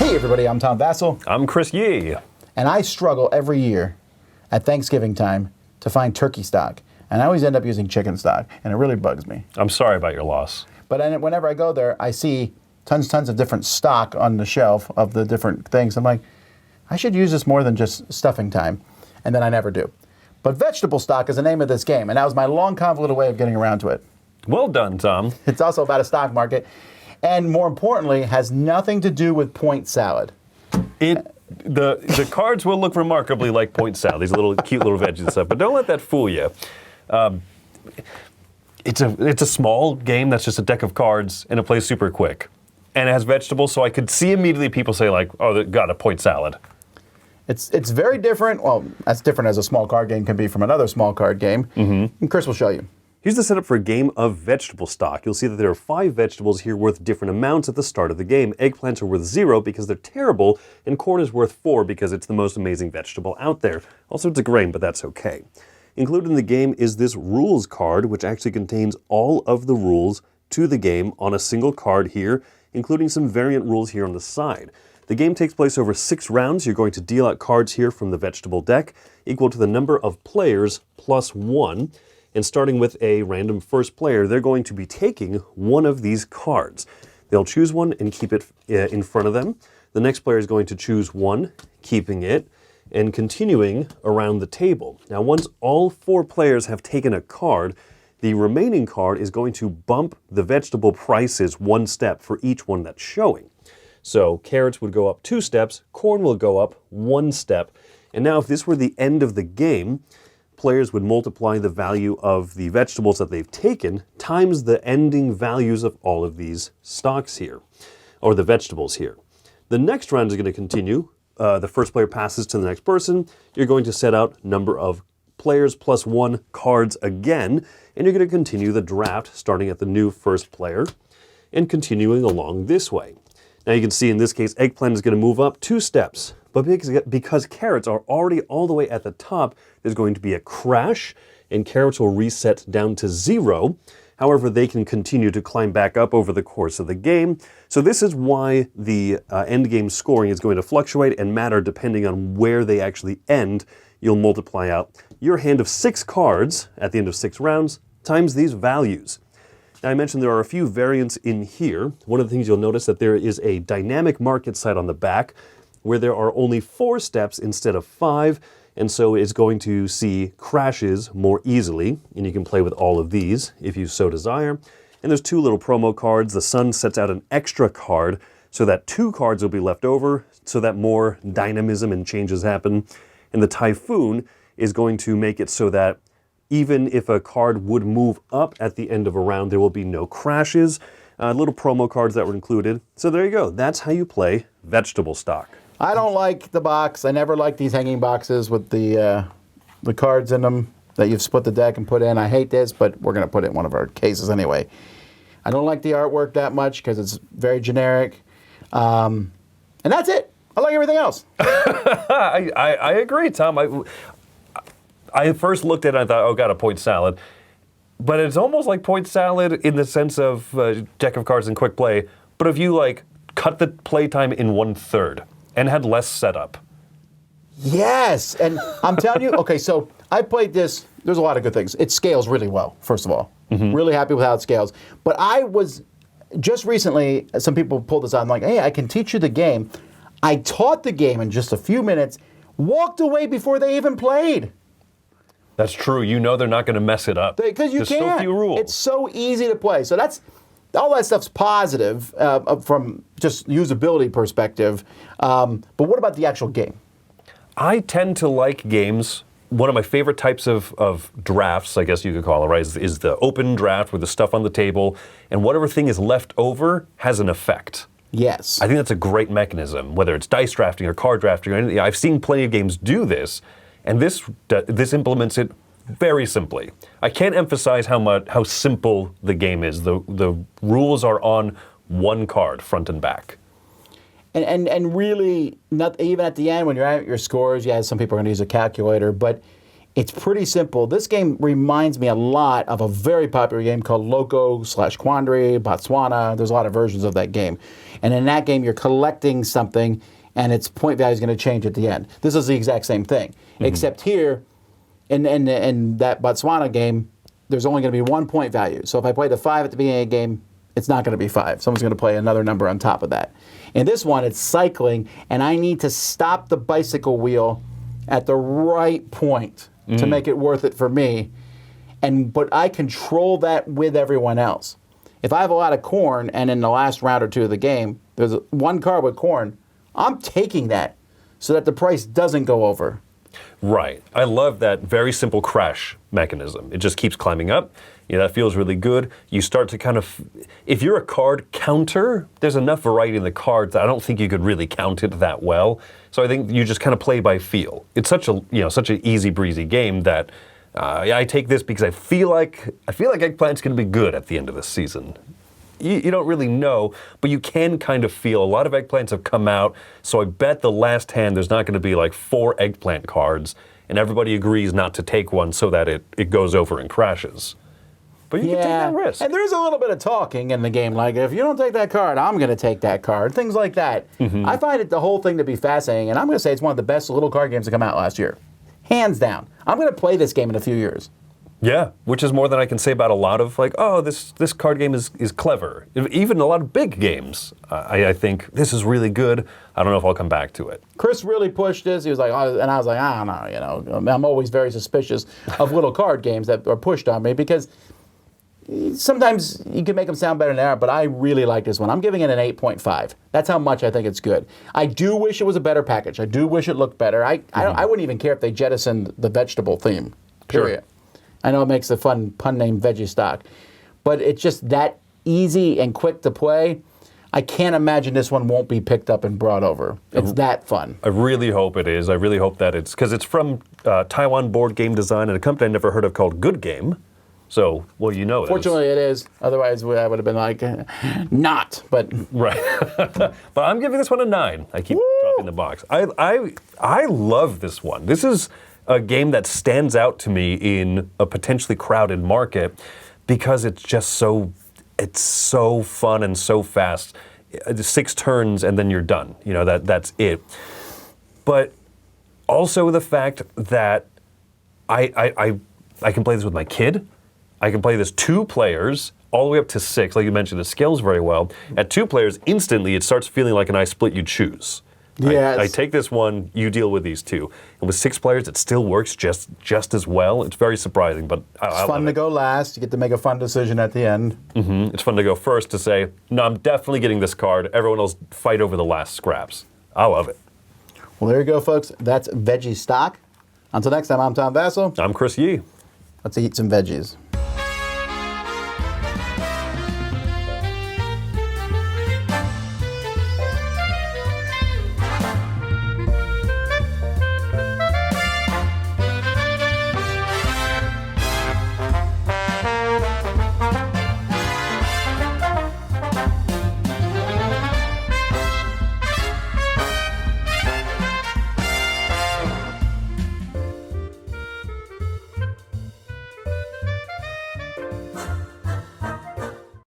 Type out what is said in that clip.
Hey everybody, I'm Tom Vasel. I'm Chris Yi. And I struggle every year at Thanksgiving time to find turkey stock. And I always end up using chicken stock, and it really bugs me. I'm sorry about your loss. But whenever I go there, I see tons of different stock on the shelf of the different things. I'm like, I should use this more than just stuffing time. And then I never do. But vegetable stock is the name of this game, and that was my long, convoluted way of getting around to it. Well done, Tom. It's also about a stock market, and more importantly, has nothing to do with point salad. The cards will look remarkably like point salad, these little cute little veggies and stuff, but don't let that fool you. It's a small game that's just a deck of cards, and it plays super quick. And it has vegetables, so I could see immediately people say like, oh, they got a point salad. It's very different. Well, as different as a small card game can be from another small card game. Mm-hmm. And Chris will show you. Here's the setup for a game of vegetable stock. You'll see that there are 5 vegetables here worth different amounts at the start of the game. Eggplants are worth 0 because they're terrible, and corn is worth 4 because it's the most amazing vegetable out there. Also, it's a grain, but that's okay. Included in the game is this rules card, which actually contains all of the rules to the game on a single card here, including some variant rules here on the side. The game takes place over 6 rounds. You're going to deal out cards here from the vegetable deck, equal to the number of players plus 1. And starting with a random first player, they're going to be taking one of these cards. They'll choose one and keep it in front of them. The next player is going to choose one, keeping it, and continuing around the table. Now, once all 4 players have taken a card, the remaining card is going to bump the vegetable prices 1 step for each one that's showing. So carrots would go up 2 steps, corn will go up 1 step. And now if this were the end of the game, players would multiply the value of the vegetables that they've taken times the ending values of all of these stocks here, or the vegetables here. The next round is going to continue. The first player passes to the next person. You're going to set out number of players plus 1 cards again, and you're going to continue the draft starting at the new first player and continuing along this way. Now you can see in this case, eggplant is going to move up 2 steps. But because carrots are already all the way at the top, there's going to be a crash, and carrots will reset down to 0. However, they can continue to climb back up over the course of the game. So this is why the end game scoring is going to fluctuate and matter depending on where they actually end. You'll multiply out your hand of 6 cards at the end of 6 rounds times these values. Now, I mentioned there are a few variants in here. One of the things you'll notice that there is a dynamic market site on the back where there are only 4 steps instead of 5, and so it's going to see crashes more easily, and you can play with all of these if you so desire. And there's 2 little promo cards. The sun sets out an extra card so that 2 cards will be left over so that more dynamism and changes happen. And the typhoon is going to make it so that even if a card would move up at the end of a round, there will be no crashes. Little promo cards that were included. So there you go. That's how you play vegetable stock. I don't like the box. I never like these hanging boxes with the cards in them that you've split the deck and put in. I hate this, but we're going to put it in one of our cases anyway. I don't like the artwork that much because it's very generic. And that's it. I like everything else. I agree, Tom. I first looked at it and I thought, oh, got a point salad. But it's almost like point salad in the sense of deck of cards and quick play. But if you like cut the play time in 1/3 and had less setup. Yes, and I'm telling you, okay, so I played this. There's a lot of good things. It scales really well, first of all. Mm-hmm. Really happy with how it scales. But I was, just recently, some people pulled this out. I'm like, hey, I can teach you the game. I taught the game in just a few minutes, walked away before they even played. That's true. You know they're not going to mess it up. Because you can't. There's so few rules. It's so easy to play. So all that stuff's positive from just usability perspective. But what about the actual game? I tend to like games. One of my favorite types of drafts, I guess you could call it, right, is the open draft with the stuff on the table, and whatever thing is left over has an effect. Yes. I think that's a great mechanism, whether it's dice drafting or card drafting or anything. I've seen plenty of games do this, and this implements it very simply. I can't emphasize how simple the game is. The rules are on one card, front and back. And really, not even at the end when you're at your scores, yeah, some people are going to use a calculator, but It's pretty simple. This game reminds me a lot of a very popular game called Loco/Quandary, Botswana. There's a lot of versions of that game. And in that game, you're collecting something, and its point value is going to change at the end. This is the exact same thing, except here, in that Botswana game, there's only going to be 1 point value. So if I play the 5 at the beginning of the game, it's not going to be 5. Someone's going to play another number on top of that. In this one, it's cycling, and I need to stop the bicycle wheel at the right point to make it worth it for me. But I control that with everyone else. If I have a lot of corn, and in the last round or two of the game, there's one card with corn, I'm taking that so that the price doesn't go over. Right. I love that very simple crash mechanism. It just keeps climbing up. That feels really good. You start to kind of, if you're a card counter, there's enough variety in the cards that I don't think you could really count it that well. So I think you just kind of play by feel. It's such an easy breezy game that I take this because I feel like Eggplant's going to be good at the end of the season. You don't really know, but you can kind of feel a lot of Eggplants have come out, so I bet the last hand there's not going to be like 4 Eggplant cards, and everybody agrees not to take one so that it goes over and crashes. But you can take that risk. And there's a little bit of talking in the game, like if you don't take that card, I'm going to take that card, things like that. I find the whole thing to be fascinating, and I'm going to say it's one of the best little card games to come out last year. Hands down. I'm going to play this game in a few years. Yeah, which is more than I can say about a lot of this card game is clever. Even a lot of big games, I think this is really good. I don't know if I'll come back to it. Chris really pushed this. He was like, and I was like, I don't know. I'm always very suspicious of little card games that are pushed on me because sometimes you can make them sound better than they are, but I really like this one. I'm giving it an 8.5. That's how much I think it's good. I do wish it was a better package. I do wish it looked better. I wouldn't even care if they jettisoned the vegetable theme, period. Sure. I know it makes a fun pun name, Veggie Stock, but it's just that easy and quick to play. I can't imagine this one won't be picked up and brought over. It's that fun. I really hope it is. I really hope that it's, because it's from Taiwan Board Game Design and a company I never heard of called Good Game. So, well, you know it Fortunately, is. it is. Otherwise, I would have been like, not. But right. But I'm giving this one a 9. I keep dropping the box. I love this one. This is a game that stands out to me in a potentially crowded market because it's just so fun and so fast. 6 turns and then you're done. That's it. But also the fact that I can play this with my kid. I can play this 2 players all the way up to 6. Like you mentioned, it scales very well. At 2 players, instantly it starts feeling like an I split you choose. Yes. I take this one, you deal with these 2. And with 6 players, it still works just as well. It's very surprising, but it's fun to go last. You get to make a fun decision at the end. It's fun to go first to say, no, I'm definitely getting this card. Everyone else fight over the last scraps. I love it. Well, there you go, folks. That's Veggie Stock. Until next time, I'm Tom Vasel. I'm Chris Yi. Let's eat some veggies.